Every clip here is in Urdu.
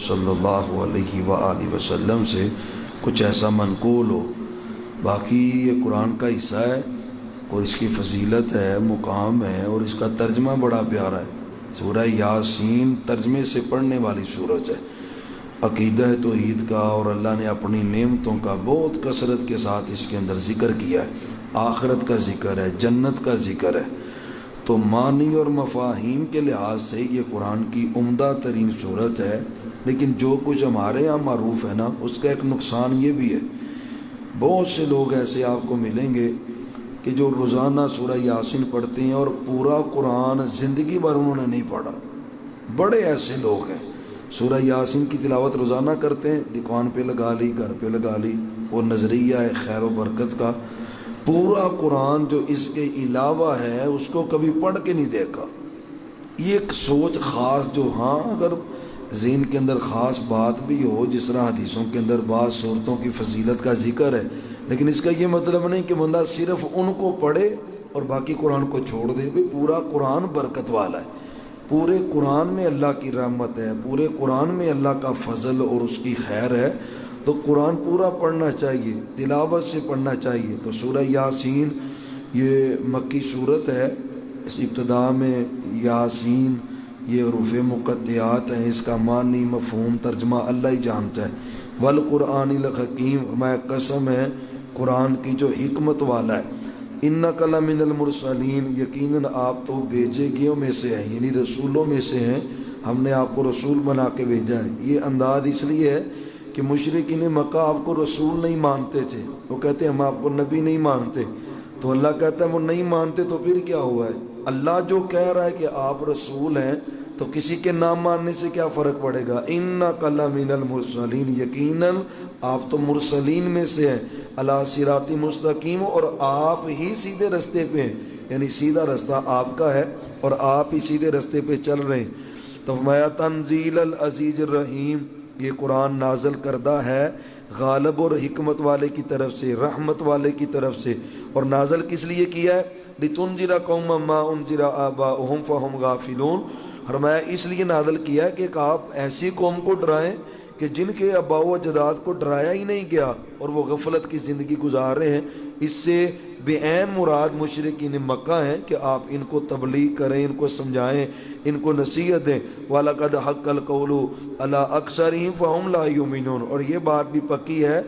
صلی اللہ علیہ وآلہ وسلم سے کچھ ایسا منقول ہو۔ باقی یہ قرآن کا حصہ ہے اور اس کی فضیلت ہے، مقام ہے، اور اس کا ترجمہ بڑا پیارا ہے۔ سورہ یاسین ترجمے سے پڑھنے والی سورت ہے، عقیدہ توحید کا اور اللہ نے اپنی نعمتوں کا بہت کثرت کے ساتھ اس کے اندر ذکر کیا ہے، آخرت کا ذکر ہے، جنت کا ذکر ہے۔ تو معنی اور مفاہیم کے لحاظ سے یہ قرآن کی عمدہ ترین صورت ہے، لیکن جو کچھ ہمارے یہاں معروف ہے نا، اس کا ایک نقصان یہ بھی ہے، بہت سے لوگ ایسے آپ کو ملیں گے کہ جو روزانہ سورہ یاسین پڑھتے ہیں اور پورا قرآن زندگی بھر انہوں نے نہیں پڑھا۔ بڑے ایسے لوگ ہیں، سورہ یاسین کی تلاوت روزانہ کرتے ہیں، دکان پہ لگا لی، گھر پہ لگا لی، وہ نظریہ ہے خیر و برکت کا۔ پورا قرآن جو اس کے علاوہ ہے اس کو کبھی پڑھ کے نہیں دیکھا۔ یہ ایک سوچ خاص، جو ہاں اگر ذہن کے اندر خاص بات بھی ہو، جس طرح حدیثوں کے اندر بعض صورتوں کی فضیلت کا ذکر ہے، لیکن اس کا یہ مطلب نہیں کہ بندہ صرف ان کو پڑھے اور باقی قرآن کو چھوڑ دے۔ بھئی پورا قرآن برکت والا ہے، پورے قرآن میں اللہ کی رحمت ہے، پورے قرآن میں اللہ کا فضل اور اس کی خیر ہے، تو قرآن پورا پڑھنا چاہیے، تلاوت سے پڑھنا چاہیے۔ تو سورہ یاسین یہ مکی صورت ہے، اس ابتدا میں یاسین یہ حروف مقطعات ہیں، اس کا معنی مفہوم ترجمہ اللہ ہی جانتا ہے۔ والقرآن الحکیم، میں قسم ہے قرآن کی جو حکمت والا ہے۔ انک لمن المرسلین، یقیناً آپ تو بھیجے گئوں میں سے ہیں، یعنی رسولوں میں سے ہیں، ہم نے آپ کو رسول بنا کے بھیجا ہے۔ یہ انداز اس لیے ہے کہ مشرکین مکہ آپ کو رسول نہیں مانتے تھے، وہ کہتے ہیں ہم آپ کو نبی نہیں مانتے، تو اللہ کہتا ہے وہ نہیں مانتے تو پھر کیا ہوا ہے؟ اللہ جو کہہ رہا ہے کہ آپ رسول ہیں، تو کسی کے نام ماننے سے کیا فرق پڑے گا؟ انک لمن المرسلین، یقیناً آپ تو مرسلین میں سے ہیں، علی صراط مستقیم، اور آپ ہی سیدھے رستے پہ ہیں، یعنی سیدھا رستہ آپ کا ہے اور آپ ہی سیدھے رستے پہ چل رہے ہیں۔ تو فرمایا تنزیل العزیز الرحیم، یہ قرآن نازل کردہ ہے غالب اور حکمت والے کی طرف سے، رحمت والے کی طرف سے، اور نازل کس لیے کیا ہے؟ لتنذر قوما ما انذر آباؤہم فہم غافلون، فرمایا اس لیے نازل کیا ہے کہ آپ ایسی قوم کو ڈرائیں کہ جن کے آباء و اجداد کو ڈرایا ہی نہیں گیا اور وہ غفلت کی زندگی گزار رہے ہیں۔ اس سے بے عین مراد مشرکین مکہ ہیں کہ آپ ان کو تبلیغ کریں، ان کو سمجھائیں، ان کو نصیحت دیں۔ وَلَقَدْ حَقَّ الْقَوْلُ عَلَىٰ أَكْثَرِهِمْ فَهُمْ لَا يُؤْمِنُونَ، اور یہ بات بھی پکی ہے،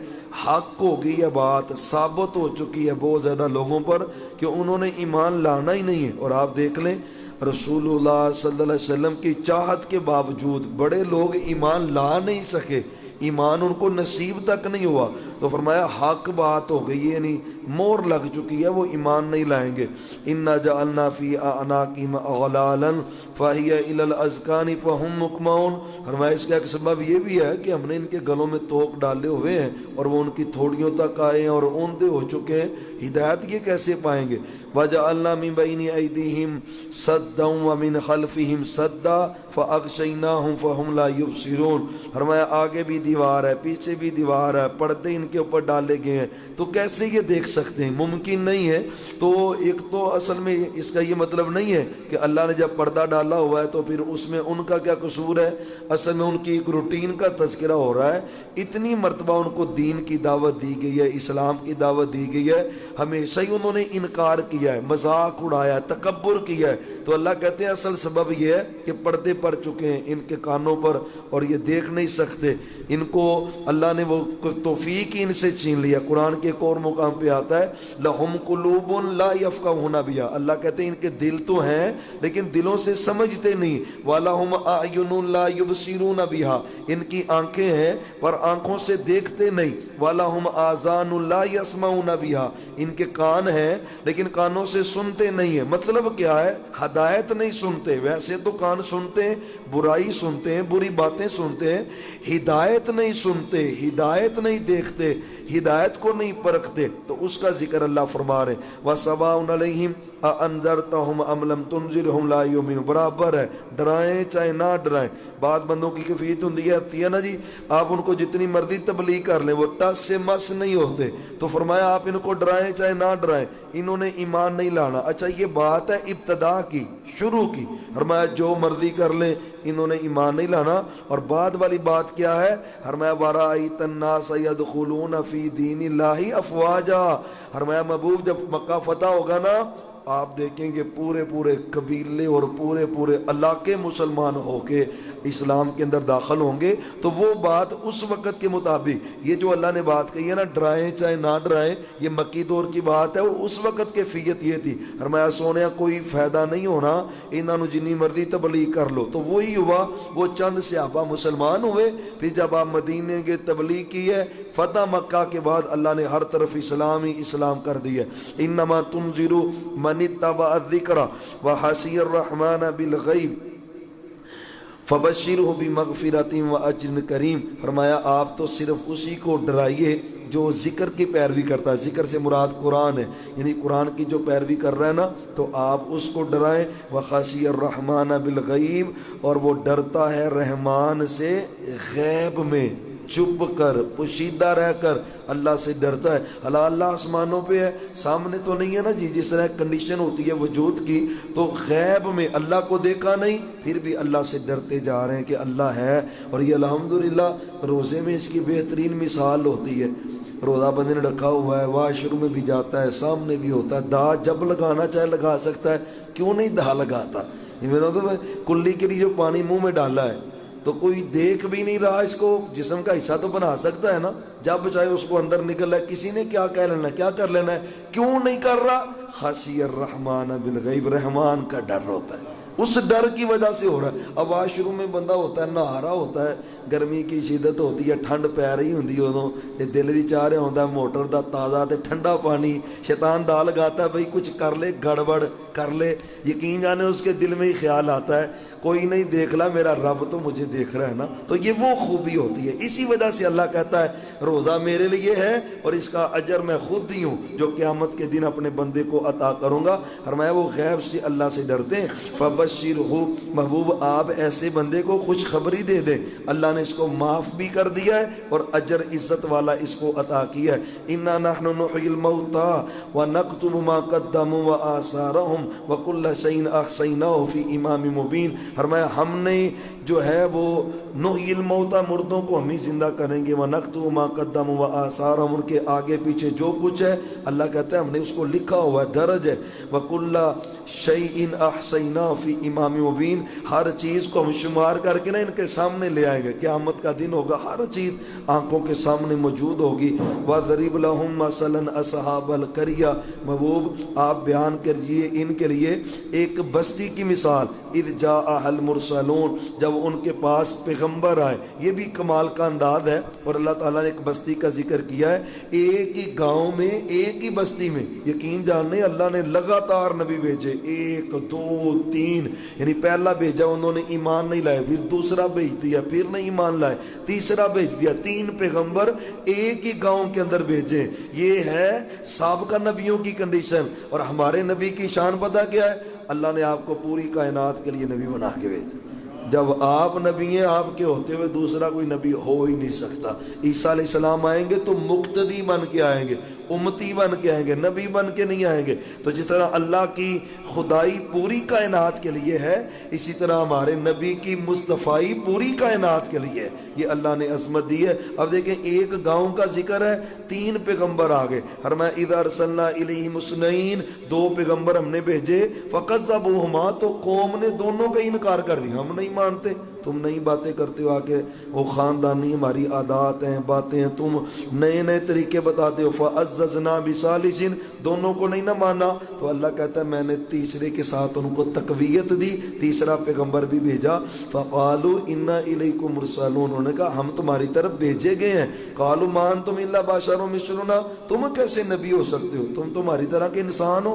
حق ہو گئی، یہ بات ثابت ہو چکی ہے بہت زیادہ لوگوں پر کہ انہوں نے ایمان لانا ہی نہیں ہے۔ اور آپ دیکھ لیں رسول اللہ صلی اللہ علیہ وسلم کی چاہت کے باوجود بڑے لوگ ایمان لا نہیں سکے، ایمان ان کو نصیب تک نہیں ہوا، تو فرمایا حق بات ہو گئی، یعنی مور لگ چکی ہے، وہ ایمان نہیں لائیں گے۔ اِنَّا جَعَلْنَا فِي أَعْنَاقِهِمْ أَغْلَالًا فَهِيَ إِلَى الْأَذْقَانِ فَهُمْ مُقْمَحُونَ، فرمایا اس کا ایک سبب یہ بھی ہے کہ ہم نے ان کے گلوں میں توق ڈالے ہوئے ہیں اور وہ ان کی تھوڑیوں تک آئے ہیں اور اوندھے ہو چکے ہیں، ہدایت یہ کیسے پائیں گے؟ وَجَعَلْنَا مِن بَيْنِ أَيْدِيهِمْ سَدًّا وَمِنْ خَلْفِهِمْ سَدًّا فَأَغْشَيْنَاهُمْ فَهُمْ لَا يُبْصِرُونَ، فرمایا آگے بھی دیوار ہے، پیچھے بھی دیوار ہے، پردے ان کے اوپر ڈالے گئے ہیں، تو کیسے یہ دیکھ سکتے ہیں؟ ممکن نہیں ہے۔ تو ایک تو اصل میں اس کا یہ مطلب نہیں ہے کہ اللہ نے جب پردہ ڈالا ہوا ہے تو پھر اس میں ان کا کیا قصور ہے، اصل میں ان کی ایک روٹین کا تذکرہ ہو رہا ہے۔ اتنی مرتبہ ان کو دین کی دعوت دی گئی ہے، اسلام کی دعوت دی گئی ہے، ہمیشہ ہی انہوں نے انکار کیا ہے، مذاق اڑایا، تکبر کیا ہے، تو اللہ کہتے ہیں اصل سبب یہ ہے کہ پردے پڑ چکے ہیں ان کے کانوں پر اور یہ دیکھ نہیں سکتے، ان کو اللہ نے وہ توفیق ہی ان سے چھین لیا۔ قرآن کے ایک اور مقام پہ آتا ہے لَهُمْ قُلُوبٌ لَا يَفْقَهُونَ بِهَا، اللہ کہتے ہیں ان کے دل تو ہیں لیکن دلوں سے سمجھتے نہیں۔ وَلَهُمْ أَعْيُنٌ لَا يُبْصِرُونَ بِهَا، ان کی آنکھیں ہیں پر آنکھوں سے دیکھتے نہیں۔ وَلَهُمْ آذَانٌ لَا يَسْمَعُونَ بِهَا، ان کے کان ہیں لیکن کانوں سے سنتے نہیں ہیں۔ مطلب کیا ہے؟ ہدایت نہیں سنتے، ویسے تو کان سنتے ہیں، برائی سنتے ہیں، بری باتیں سنتے ہیں، ہدایت نہیں سنتے، ہدایت نہیں دیکھتے، ہدایت کو نہیں پرکھتے، تو اس کا ذکر اللہ فرما رہے ہیں۔ وَسَوَاءٌ عَلَيْهِمْ أَأَنذَرْتَهُمْ أَمْ لَمْ تُنذِرْهُمْ لَا يُؤْمِنُونَ، برابر ہے، ڈرائیں چاہے نہ ڈرائیں۔ بعض بندوں کی کیفیت ہوتی ہے نا جی، آپ ان کو جتنی مرضی تبلیغ کر لیں وہ ٹس سے مس نہیں ہوتے، تو فرمایا آپ ان کو ڈرائیں چاہے نہ ڈرائیں، انہوں نے ایمان نہیں لانا۔ اچھا یہ بات ہے ابتدا کی، شروع کی، فرمایا جو مرضی کر لیں، انہوں نے ایمان نہیں لانا۔ اور بعد والی بات کیا ہے؟ فرمایا وَرَأَيْتَ النَّاسَ يَدْخُلُونَ فِي دِينِ اللَّهِ أَفْوَاجًا۔ فرمایا محبوب جب مکہ فتح ہوگا نا، آپ دیکھیں گے پورے پورے قبیلے اور پورے پورے علاقے مسلمان ہو کے اسلام کے اندر داخل ہوں گے۔ تو وہ بات اس وقت کے مطابق، یہ جو اللہ نے بات کہی ہے نا، ڈرائیں چاہے نہ ڈرائیں، یہ مکی دور کی بات ہے، وہ اس وقت کیفیت یہ تھی۔ فرمایا سونے کوئی فائدہ نہیں ہونا، انہوں نے جنی مرضی تبلیغ کر لو۔ تو وہی ہوا، وہ چند صحابہ مسلمان ہوئے، پھر جب آپ مدینے کے تبلیغ کی ہے، فتح مکہ کے بعد اللہ نے ہر طرف اسلام ہی اسلام کر دیا۔ انما تنذر من اتبع الذکر وحسی الرحمن بالغیب فبشرہ بمغفرۃ واجر کریم۔ فرمایا آپ تو صرف اسی کو ڈرائیے جو ذکر کی پیروی کرتا ہے۔ ذکر سے مراد قرآن ہے، یعنی قرآن کی جو پیروی کر رہا ہے نا، تو آپ اس کو ڈرائیں۔ وخشی الرحمن بالغیب، اور وہ ڈرتا ہے رحمان سے غیب میں، چھپ کر پوشیدہ رہ کر اللہ سے ڈرتا ہے۔ اللہ آسمانوں پہ ہے، سامنے تو نہیں ہے نا جی، جس طرح کنڈیشن ہوتی ہے وجود کی، تو غیب میں اللہ کو دیکھا نہیں، پھر بھی اللہ سے ڈرتے جا رہے ہیں کہ اللہ ہے۔ اور یہ الحمدللہ روزے میں اس کی بہترین مثال ہوتی ہے۔ روزہ بندے نے رکھا ہوا ہے، واش روم میں بھی جاتا ہے، سامنے بھی ہوتا ہے، دا جب لگانا چاہے لگا سکتا ہے، کیوں نہیں دا لگاتا؟ یہ میرا تو کلی کے لیے جو پانی منہ میں ڈالا ہے، تو کوئی دیکھ بھی نہیں رہا، اس کو جسم کا حصہ تو بنا سکتا ہے نا، جب چاہے اس کو اندر نکل ہے، کسی نے کیا کہہ لینا ہے، کیا کر لینا ہے، کیوں نہیں کر رہا؟ خشی الرحمن بالغیب، رحمان کا ڈر ہوتا ہے، اس ڈر کی وجہ سے ہو رہا ہے۔ اب واش روم میں بندہ ہوتا ہے، نہا رہا ہوتا ہے، گرمی کی شدت ہوتی ہے، ٹھنڈ پی رہی ہوتی ہے، ادوں تے دل بھی چاہ رہا ہوتا ہے موٹر دا تازہ تے ٹھنڈا پانی، شیطان دا لگاتا ہے بھائی کچھ کر لے، گڑبڑ کر لے، یقین جانے اس کے دل میں ہی خیال آتا ہے کوئی نہیں دیکھ لا، میرا رب تو مجھے دیکھ رہا ہے نا۔ تو یہ وہ خوبی ہوتی ہے، اسی وجہ سے اللہ کہتا ہے روزہ میرے لیے ہے اور اس کا اجر میں خود ہی ہوں جو قیامت کے دن اپنے بندے کو عطا کروں گا۔ فرمایا وہ غیب سے اللہ سے ڈرتے ہیں۔ فبشرہ، محبوب آپ ایسے بندے کو خوشخبری دے دیں، اللہ نے اس کو معاف بھی کر دیا ہے اور اجر عزت والا اس کو عطا کیا ہے۔ انا نحن نحیی الموتى ونکتب ما قدموا وآثارهم وکل شیء احصیناہ فی امام مبین۔ فرمایا ہم نے جو ہے وہ نحیی الموتى، مردوں کو ہم ہی زندہ کریں گے، وَنَكْتُبُ مَا قَدَّمُوا وَآثَارَهُمْ، ان کے آگے پیچھے جو کچھ ہے اللہ کہتا ہے ہم نے اس کو لکھا ہوا ہے، درج ہے۔ وَكُلَّ شَيْءٍ أَحْصَيْنَاهُ فِي إِمَامٍ مُبِينٍ، ہر چیز کو ہم شمار کر کے نا ان کے سامنے لے آئیں گے، قیامت کا دن ہوگا، ہر چیز آنکھوں کے سامنے موجود ہوگی۔ وَضْرِبْ لَهُمْ مَثَلًا أَصْحَابَ الْقَرْيَةِ، محبوب آپ بیان کیجئے ان کے لیے ایک بستی کی مثال، اِذْ جَاءَهَا الْمُرْسَلُونَ، جب ان کے پاس پیغمبر آئے۔ یہ بھی کمال کا انداز ہے، اور اللہ تعالیٰ نے ایک بستی کا ذکر کیا ہے، ایک ہی گاؤں میں، ایک ہی بستی میں، یقین جاننے اللہ نے لگاتار نبی بھیجے، 1 2 3، یعنی پہلا بھیجا انہوں نے ایمان نہیں لائے، پھر دوسرا بھیج دیا، پھر نہیں ایمان لائے، تیسرا بھیج دیا، 3 پیغمبر ایک ہی گاؤں کے اندر بھیجے۔ یہ ہے سابقہ نبیوں کی کنڈیشن۔ اور ہمارے نبی کی شان پتہ کیا ہے؟ اللہ نے آپ کو پوری کائنات کے لیے نبی بنا کے بھیجا۔ جب آپ نبی ہیں، آپ کے ہوتے ہوئے دوسرا کوئی نبی ہو ہی نہیں سکتا۔ عیسیٰ علیہ السلام آئیں گے تو مقتدی بن کے آئیں گے، امتی بن کے آئیں گے، نبی بن کے نہیں آئیں گے۔ تو جس طرح اللہ کی خدائی پوری کائنات کے لیے ہے، اسی طرح ہمارے نبی کی مصطفائی پوری کائنات کے لیے ہے۔ یہ اللہ نے عظمت دی ہے۔ اب دیکھیں ایک گاؤں کا ذکر ہے، 3 پیغمبر آگے، فرمایا اذا ارسلنا الیہم اثنین، 2 پیغمبر ہم نے بھیجے، فکذبوہما، تو قوم نے دونوں کا انکار کر دیا، ہم نہیں مانتے، تم نئی باتیں کرتے ہو، آ کے وہ خاندانی ہماری عادات ہیں، باتیں ہیں، تم نئے نئے طریقے بتاتے ہو۔ فعززنا بثالث، دونوں کو نہیں نہ مانا، تو اللہ کہتا ہے میں نے تیسرے کے ساتھ ان کو تقویت دی، تیسرا پیغمبر بھی بھیجا۔ فقالوا انا الیکم مرسلون، انہوں نے کہا ہم تمہاری طرف بھیجے گئے ہیں۔ قالوا ما انتم الا بشر مثلنا، تم کیسے نبی ہو سکتے ہو، تم تمہاری طرح کے انسان ہو،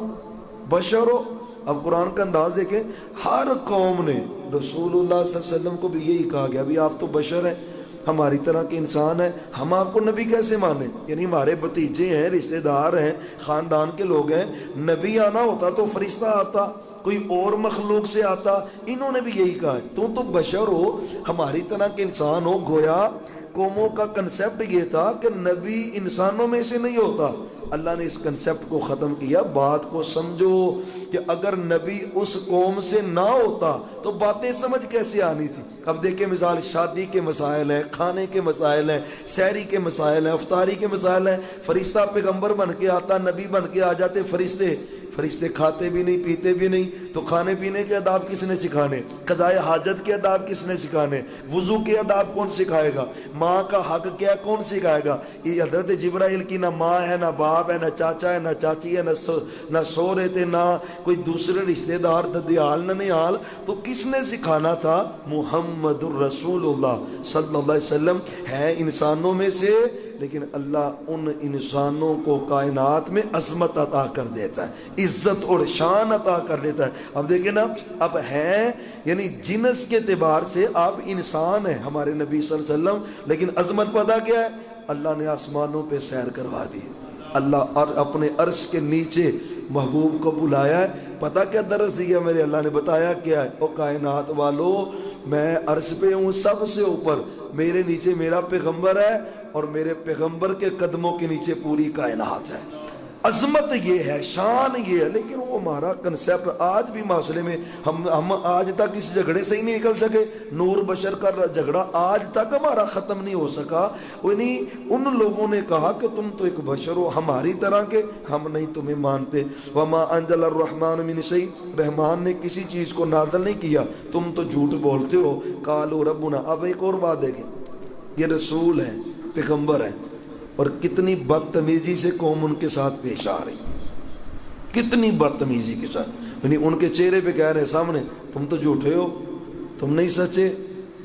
بشر ہو۔ اب قرآن کا انداز دیکھیں، ہر قوم نے رسول اللہ صلی اللہ علیہ وسلم کو بھی یہی کہا گیا، ابھی آپ تو بشر ہیں، ہماری طرح کے انسان ہیں، ہم آپ کو نبی کیسے مانیں؟ یعنی ہمارے بھتیجے ہیں، رشتہ دار ہیں، خاندان کے لوگ ہیں، نبی آنا ہوتا تو فرشتہ آتا، کوئی اور مخلوق سے آتا، انہوں نے بھی یہی کہا ہے، تم تو بشر ہو، ہماری طرح کے انسان ہو، گویا قوموں کا کنسیپٹ یہ تھا کہ نبی انسانوں میں سے نہیں ہوتا. اللہ نے اس کنسیپٹ کو ختم کیا. بات کو سمجھو کہ اگر نبی اس قوم سے نہ ہوتا تو باتیں سمجھ کیسے آنی تھی. اب دیکھیں مثال شادی کے مسائل ہیں, کھانے کے مسائل ہیں, سحری کے مسائل ہیں, افطاری کے مسائل ہیں. فرشتہ پیغمبر بن کے آتا, نبی بن کے آ جاتے فرشتے. فرشتے کھاتے بھی نہیں پیتے بھی نہیں, تو کھانے پینے کے آداب کس نے سکھانے؟ قضائے حاجت کے آداب کس نے سکھانے؟ وضو کے آداب کون سکھائے گا؟ ماں کا حق کیا کون سکھائے گا؟ یہ حضرت جبرائیل کی نہ ماں ہے, نہ باپ ہے, نہ چاچا ہے, نہ چاچی ہے, نہ سورے تھے, نہ کوئی دوسرے رشتہ دار ددیال ننیال, تو کس نے سکھانا تھا؟ محمد الرسول اللہ صلی اللہ علیہ وسلم ہے انسانوں میں سے, لیکن اللہ ان انسانوں کو کائنات میں عظمت عطا کر دیتا ہے, عزت اور شان عطا کر دیتا ہے. اب دیکھیں نا, اب ہیں یعنی جنس کے اعتبار سے آپ انسان ہیں ہمارے نبی صلی اللہ علیہ وسلم, لیکن عظمت پتہ کیا ہے؟ اللہ نے آسمانوں پہ سیر کروا دی. اللہ اپنے عرش کے نیچے محبوب کو بلایا ہے. پتہ کیا درس دیا میرے اللہ نے؟ بتایا کیا ہے؟ او کائنات والو, میں عرش پہ ہوں سب سے اوپر, میرے نیچے میرا پیغمبر ہے, اور میرے پیغمبر کے قدموں کے نیچے پوری کائنات ہے. عظمت یہ ہے, شان یہ ہے. لیکن وہ ہمارا کنسیپٹ آج بھی معاشرے میں ہم آج تک اس جھگڑے سے ہی نہیں نکل سکے. نور بشر کا جھگڑا آج تک ہمارا ختم نہیں ہو سکا. ان لوگوں نے کہا کہ تم تو ایک بشر ہو ہماری طرح کے, ہم نہیں تمہیں مانتے. وما انزل الرحمن من شیء, رحمان نے کسی چیز کو نازل نہیں کیا, تم تو جھوٹ بولتے ہو. قالوا ربنا, اب ایک اور بات دیکھیں, یہ رسول ہیں, پیغمبر ہیں, اور کتنی بدتمیزی سے قوم ان کے ساتھ پیش آ رہی, کتنی بدتمیزی کے ساتھ. یعنی ان کے چہرے پہ کہہ رہے ہیں سامنے, تم تو جھوٹے ہو, تم نہیں سچے.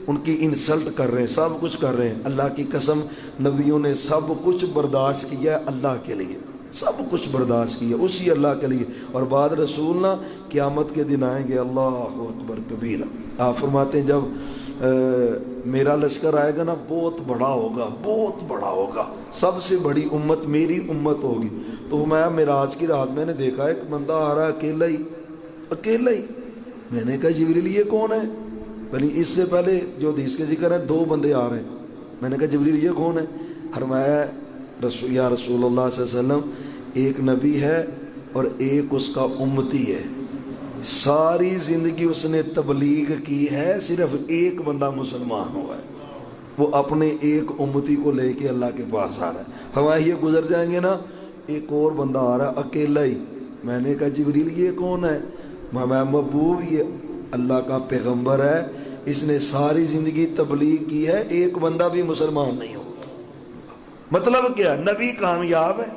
ان کی انسلٹ کر رہے ہیں, سب کچھ کر رہے ہیں. اللہ کی قسم نبیوں نے سب کچھ برداشت کیا ہے اللہ کے لیے, سب کچھ برداشت کیا اسی اللہ کے لیے. اور بعد رسول نہ قیامت کے دن آئیں گے, اللہ اکبر کبیرہ. آپ فرماتے ہیں جب میرا لشکر آئے گا نا, بہت بڑا ہوگا, بہت بڑا ہوگا, سب سے بڑی امت میری امت ہوگی. تو میں معراج کی رات میں نے دیکھا ایک بندہ آ رہا ہے اکیلا ہی, اکیلا ہی. میں نے کہا جبریل یہ کون ہے؟ بھلی اس سے پہلے جو حدیث کے ذکر ہے 2 بندے آ رہے ہیں. میں نے کہا جبریل یہ کون ہے؟ فرمایا یا رسول اللہ صلی اللہ علیہ وسلم, ایک نبی ہے اور ایک اس کا امتی ہے, ساری زندگی اس نے تبلیغ کی ہے, صرف ایک بندہ مسلمان ہوا ہے, وہ اپنے ایک امتی کو لے کے اللہ کے پاس آ رہا ہے. ہمارے یہ گزر جائیں گے نا, ایک اور بندہ آ رہا ہے اکیلا ہی. میں نے کہا جبریل یہ کون ہے؟ میں محبوب یہ اللہ کا پیغمبر ہے, اس نے ساری زندگی تبلیغ کی ہے, ایک بندہ بھی مسلمان نہیں ہو. مطلب کیا؟ نبی کامیاب ہے,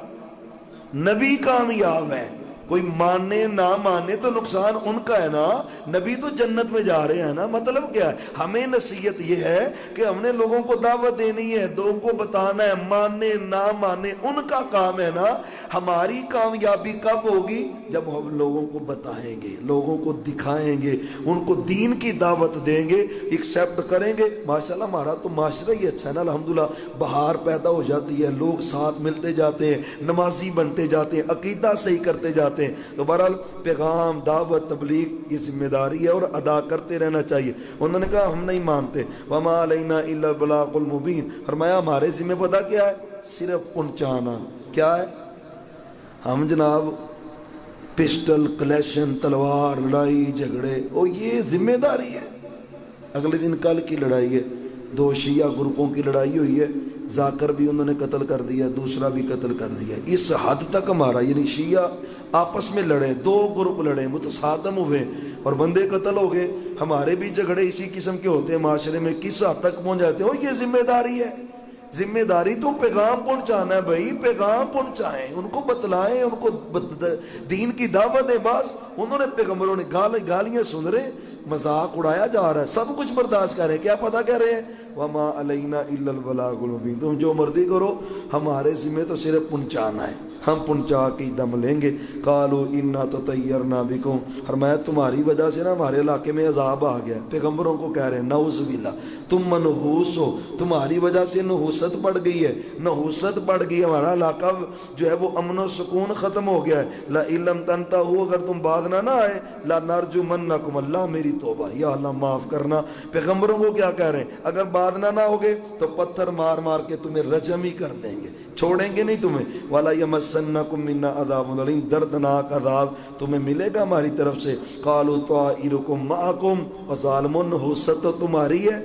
نبی کامیاب ہے. کوئی مانے نہ مانے تو نقصان ان کا ہے نا, نبی تو جنت میں جا رہے ہیں نا. مطلب کیا ہے؟ ہمیں نصیحت یہ ہے کہ ہم نے لوگوں کو دعوت دینی ہے, لوگوں کو بتانا ہے, مانے نہ مانے ان کا کام ہے نا. ہماری کامیابی کب ہوگی؟ جب ہم لوگوں کو بتائیں گے, لوگوں کو دکھائیں گے, ان کو دین کی دعوت دیں گے, ایکسیپٹ کریں گے. ماشاءاللہ ہمارا تو معاشرہ ہی اچھا ہے نا الحمدللہ. بہار پیدا ہو جاتی ہے, لوگ ساتھ ملتے جاتے ہیں, نمازی بنتے جاتے ہیں, عقیدہ صحیح کرتے جاتے ہیں. تو بہرحال پیغام دعوت تبلیغ یہ ذمہ داری ہے اور ادا کرتے رہنا چاہیے. انہوں نے کہا ہم نہیں مانتے. وما علینا الا البلاغ المبین. فرمایا ہمارے ذمہ پتہ کیا ہے؟ صرف پہنچانا. کیا ہے؟ ہم جناب پسٹل کلیشن, تلوار, لڑائی جھگڑے, اور یہ ذمہ داری ہے. اگلے دن کل کی لڑائی ہے, 2 شیعہ گروپوں کی لڑائی ہوئی ہے, ذاکر بھی انہوں نے قتل کر دیا, دوسرا بھی قتل کر دیا. اس حد تک ہمارا یعنی شیعہ آپس میں لڑے, 2 گروپ لڑے, متصادم ہوئے اور بندے قتل ہو گئے. ہمارے بھی جھگڑے اسی قسم کے ہوتے ہیں معاشرے میں. کس حد تک پہنچ جاتے ہیں؟ یہ ذمہ داری ہے. ذمہ داری تو پیغام پہنچانا ہے بھائی, پیغام پہنچائیں, ان کو بتلائیں, ان کو دین کی دعوت دیں. بس انہوں نے پیغمبروں نے گالیاں سن رہے, مذاق اڑایا جا رہا ہے, سب کچھ برداشت کر رہے ہیں. کیا پتہ کہہ رہے ہیں؟ وما علینا الا البلاغ المبین. تم جو مرضی کرو, ہمارے ذمہ تو صرف پہنچانا ہے, ہم پہنچا کے دم لیں گے۔ قالوا انا تطیرنا بکم، فرمایا تمہاری وجہ سے نا ہمارے علاقے میں عذاب آ گیا۔ پیغمبروں کو کہہ رہے ہیں نعوذ باللہ تم منحوس ہو، تمہاری وجہ سے نحوست بڑھ گئی ہے، نحوست بڑھ گئی، ہمارا علاقہ جو ہے وہ امن و سکون ختم ہو گیا ہے۔ لئن لم تنتہوا، اگر تم باز نہ آئے، لنرجمنکم، اللہ میری توبہ، یا اللہ معاف کرنا۔ پیغمبروں کو کیا کہہ رہے ہیں؟ اگر باز نہ ہوگے تو پتھر مار مار کے تمہیں رجم ہی کر دیں گے، چھوڑیں گے نہیں تمہیں۔ وَلَا يَمَسَّنَّكُم مِّنَّا عَذَابٌ أَلِيمٌ، دردناک عذاب تمہیں ملے گا ہماری طرف سے۔ قَالُوا طَائِرُكُم مَّعَكُمْ، وَظَالِمُونَ، نحوست تو تمہاری ہے،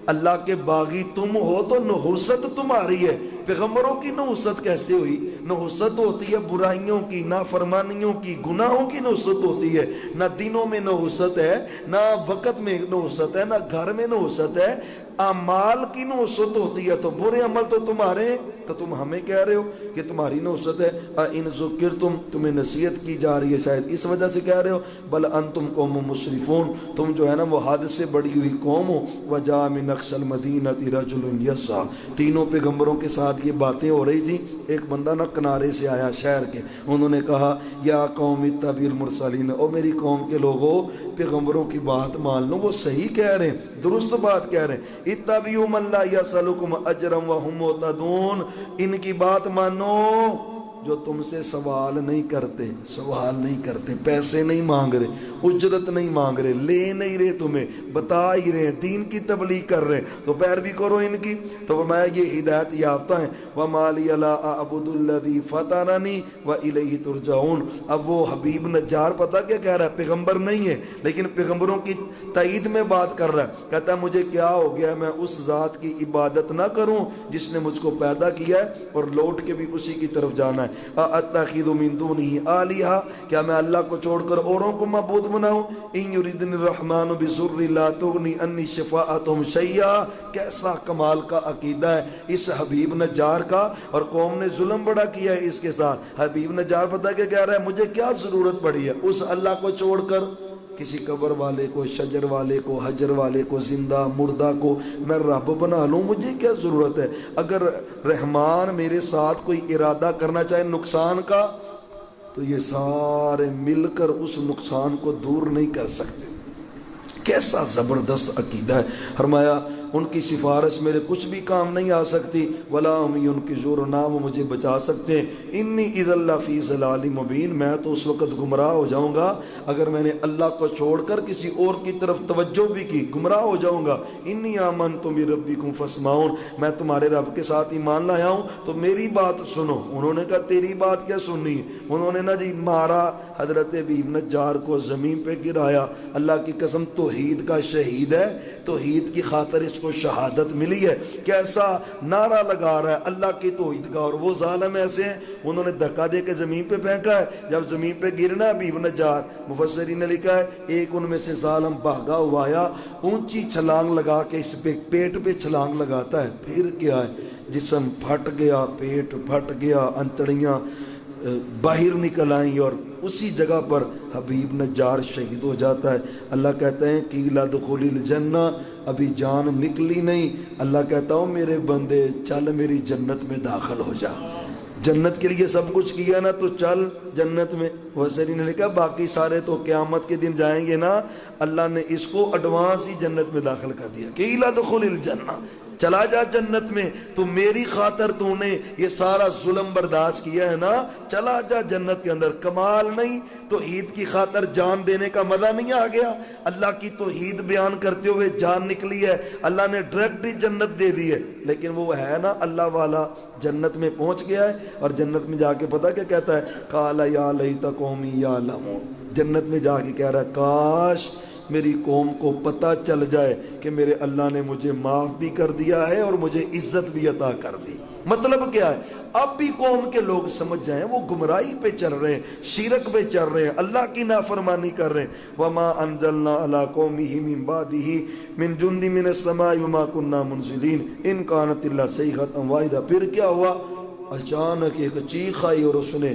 اللہ کے باغی تم ہو تو نحوست تمہاری ہے۔ پیغمبروں کی نحوست کیسے ہوئی؟ نحوست ہوتی ہے برائیوں کی، نافرمانیوں کی، گناہوں کی نحوست ہوتی ہے۔ نہ دنوں میں نحوست ہے، نہ وقت میں نحوست ہے، نہ گھر میں نحوست ہے، اعمال کی نحوست ہوتی ہے۔ تو برے عمل تو تمہارے ہیں، تو تم ہمیں کہہ رہے ہو کہ تمہاری نحوست ہے۔ ان ذکرتم، تمہیں نصیحت کی جا رہی ہے، شاید اس وجہ سے کہہ رہے ہو۔ بل انتم قوم مسرفون، تم جو ہے نا وہ حد سے بڑی ہوئی قوم ہو۔ وجاء من اقصى المدینة رجل یسعى، تینوں پیغمبروں کے ساتھ یہ باتیں ہو رہی تھی۔ ایک بندہ نہ کنارے سے آیا شہر کے، انہوں نے کہا یا قوم اتبعوا المرسلین، او میری قوم کے لوگوں پیغمبروں کی بات مان لو، وہ صحیح کہہ رہے ہیں، درست بات کہہ رہے ہیں۔ اتبعوا من لا يسألكم اجرا وهم مهتدون، ان کی بات مانو جو تم سے سوال نہیں کرتے، سوال نہیں کرتے، پیسے نہیں مانگ رہے، اجرت نہیں مانگ رہے، لے نہیں رہے، تمہیں بتا ہی رہے ہیں، دین کی تبلیغ کر رہے ہیں، تو پیروی کرو ان کی۔ تو فرمایا یہ ہدایت یافتہ ہیں۔ وَمَا لِيَ لَا أَعْبُدُ الَّذِي فَطَرَنِي وَإِلَيْهِ تُرْجَعُونَ، اب وہ حبیب نجار پتہ کیا کہہ رہا ہے؟ پیغمبر نہیں ہے لیکن پیغمبروں کی تائید میں بات کر رہا ہے۔ کہتا ہے مجھے کیا ہو گیا، میں اس ذات کی عبادت نہ کروں جس نے مجھ کو پیدا کیا ہے اور لوٹ کے بھی اسی کی طرف جانا ہے۔ اَأَتَّخِذُ مِن دُونِهِ آلِهَةً، کیا میں اللہ کو چھوڑ کر اوروں کو معبود بناؤں؟ إِن يُرِدْنِ الرَّحْمَنُ بِضُرٍّ لَا تُغْنِ عَنِّي شَفَاعَتُهُمْ شَيْئًا، کیسا کمال کا عقیدہ ہے اس حبیب نجار کا، اور قوم نے ظلم بڑا کیا ہے اس کے ساتھ۔ حبیب نجار پتہ کہ کہہ رہا ہے مجھے کیا ضرورت پڑی ہے اس اللہ کو چھوڑ کر کسی قبر والے کو، شجر والے کو، حجر والے کو، زندہ مردہ کو میں رب بنا لوں، مجھے کیا ضرورت ہے؟ اگر رحمان میرے ساتھ کوئی ارادہ کرنا چاہے نقصان کا تو یہ سارے مل کر اس نقصان کو دور نہیں کر سکتے۔ کیسا زبردست عقیدہ ہے۔ فرمایا ان کی سفارش میرے کچھ بھی کام نہیں آ سکتی، ولا هم ينقذون، نہ وہ مجھے بچا سکتے ہیں۔ انی اذا لفی ضلال مبین، میں تو اس وقت گمراہ ہو جاؤں گا اگر میں نے اللہ کو چھوڑ کر کسی اور کی طرف توجہ بھی کی، گمراہ ہو جاؤں گا۔ انی آمنت بربکم فاسمعون، میں تمہارے رب کے ساتھ ایمان لایا ہوں تو میری بات سنو۔ انہوں نے کہا تیری بات کیا سننی؟ انہوں نے نا جی مارا حضرت حبیب نجار کو، زمین پہ گرایا۔ اللہ کی قسم توحید کا شہید ہے، توحید کی خاطر اس کو شہادت ملی ہے۔ کیسا نعرہ لگا رہا ہے اللہ کی توحید کا، اور وہ ظالم ایسے ہیں انہوں نے دھکا دے کے زمین پہ پھینکا ہے۔ جب زمین پہ گرنا حبیب نجار، مفسرین نے لکھا ہے ایک ان میں سے ظالم بھاگا ہوا آیا، اونچی چھلانگ لگا کے اس پہ پیٹ پہ چھلانگ لگاتا ہے، پھر کیا ہے جسم پھٹ گیا، پیٹ پھٹ گیا، انتڑیاں باہر نکل آئیں، اور اسی جگہ پر حبیب نجار شہید ہو جاتا ہے۔ اللہ کہتے ہیں قیل ادخل الجنہ، ابھی جان نکلی نہیں، اللہ کہتا ہوں میرے بندے چل میری جنت میں داخل ہو جا، جنت کے لیے سب کچھ کیا نا تو چل جنت میں۔ وزری نے لکھا باقی سارے تو قیامت کے دن جائیں گے نا، اللہ نے اس کو ایڈوانس ہی جنت میں داخل کر دیا۔ قیل ادخل الجنہ، چلا جا جنت میں، تو میری خاطر تو نے یہ سارا ظلم برداشت کیا ہے نا، چلا جا جنت کے اندر۔ کمال نہیں توحید کی خاطر جان دینے کا مزہ نہیں آ گیا؟ اللہ کی توحید بیان کرتے ہوئے جان نکلی ہے، اللہ نے ڈائریکٹ ہی جنت دے دی ہے۔ لیکن وہ ہے نا اللہ والا، جنت میں پہنچ گیا ہے، اور جنت میں جا کے پتہ کیا کہتا ہے؟ قال یا لیت قومی یعلمون، جنت میں جا کے کہہ رہا ہے کاش میری قوم کو پتہ چل جائے کہ میرے اللہ نے مجھے معاف بھی کر دیا ہے اور مجھے عزت بھی عطا کر دی۔ مطلب کیا ہے؟ اب بھی قوم کے لوگ سمجھ جائیں وہ گمراہی پہ چل رہے ہیں، شرک پہ چل رہے ہیں، اللہ کی نافرمانی کر رہے ہیں۔ وما انزلنا علی قومہ من بعدہ من جند من السماء وما كنا منزلین ان كانت الا صیحۃ واحدہ۔ پھر کیا ہوا؟ اچانک ایک چیخ آئی اور اس نے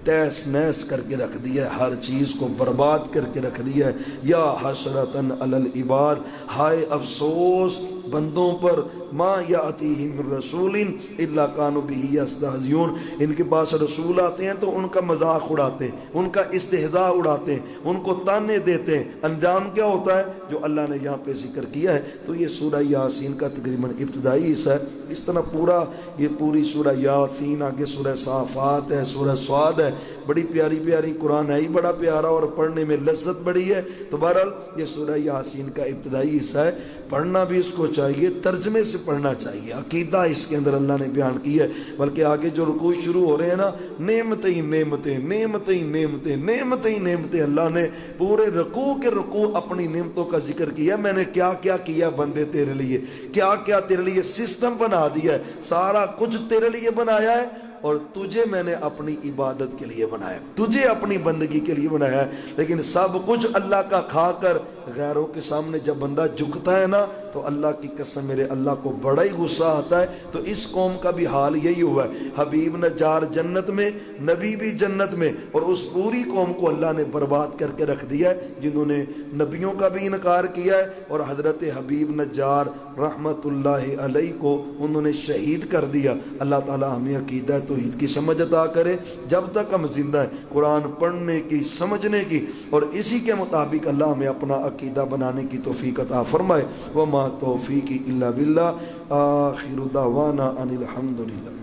تیس نیس کر کے رکھ دیا ہے، ہر چیز کو برباد کر کے رکھ دیا ہے۔ یا حسرتن علی العباد، ہائے افسوس بندوں پر، ما یاتیہم من رسول الا کانوا بہ یستہزئون، ان کے پاس رسول آتے ہیں تو ان کا مذاق اڑاتے ہیں، ان کا استہزاء اڑاتے ہیں، ان کو تانے دیتے ہیں۔ انجام کیا ہوتا ہے جو اللہ نے یہاں پہ ذکر کیا ہے۔ تو یہ سورہ یاسین کا تقریباً ابتدائی حصہ ہے۔ اس طرح پورا یہ پوری سورہ یاسین، آگے سورہ صافات ہے، سورہ صاد ہے، بڑی پیاری پیاری قرآن ہے ہی بڑا پیارا اور پڑھنے میں لذت بڑی ہے۔ تو بہرحال یہ سورہ یاسین کا ابتدائی حصہ ہے، پڑھنا بھی اس کو چاہیے، ترجمے سے پڑھنا چاہیے، عقیدہ اس کے اندر اللہ نے بیان کیا ہے۔ بلکہ آگے جو رکوع شروع ہو رہے ہیں نا، نعمتیں ہی نعمتیں، نعمتیں ہی نعمتیں، نعمتیں ہی نعمتیں، اللہ نے پورے رکوع کے رکوع اپنی نعمتوں کا ذکر کیا۔ میں نے کیا کیا کیا بندے تیرے لیے، کیا کیا تیرے لیے سسٹم بنا دیا ہے، سارا کچھ تیرے لیے بنایا ہے، اور تجھے میں نے اپنی عبادت کے لیے بنایا، تجھے اپنی بندگی کے لیے بنایا ہے۔ لیکن سب کچھ اللہ کا کھا کر غیروں کے سامنے جب بندہ جھکتا ہے نا، تو اللہ کی قسم میرے اللہ کو بڑا ہی غصہ آتا ہے۔ تو اس قوم کا بھی حال یہی ہوا ہے، حبیب نجار جنت میں، نبی بھی جنت میں، اور اس پوری قوم کو اللہ نے برباد کر کے رکھ دیا ہے جنہوں نے نبیوں کا بھی انکار کیا ہے، اور حضرت حبیب نجار رحمت اللہ علیہ کو انہوں نے شہید کر دیا۔ اللہ تعالی ہمیں عقیدہ توحید کی سمجھ عطا کرے، جب تک ہم زندہ ہیں قرآن پڑھنے کی، سمجھنے کی، اور اسی کے مطابق اللہ ہمیں اپنا عقیدہ بنانے کی توفیق عطا فرمائے۔ وما توفیقی الا باللہ، آخر دعوانا ان الحمدللہ۔